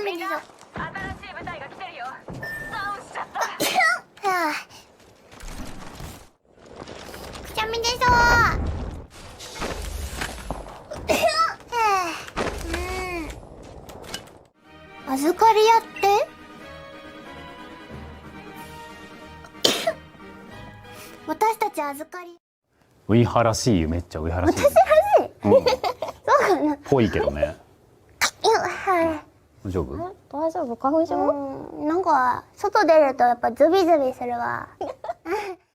ダメでしょ。新しい部隊が来てるよ。ダウンしちゃった。はあ、くしゃみでしょ。預かり屋って私たち預かりウイハらしいよ、めっちゃウイハらしい。私らしい、そうかな。ぽいけどね。いや、はい、大丈夫？大丈夫？花粉症？なんか外出るとやっぱズビズビするわ。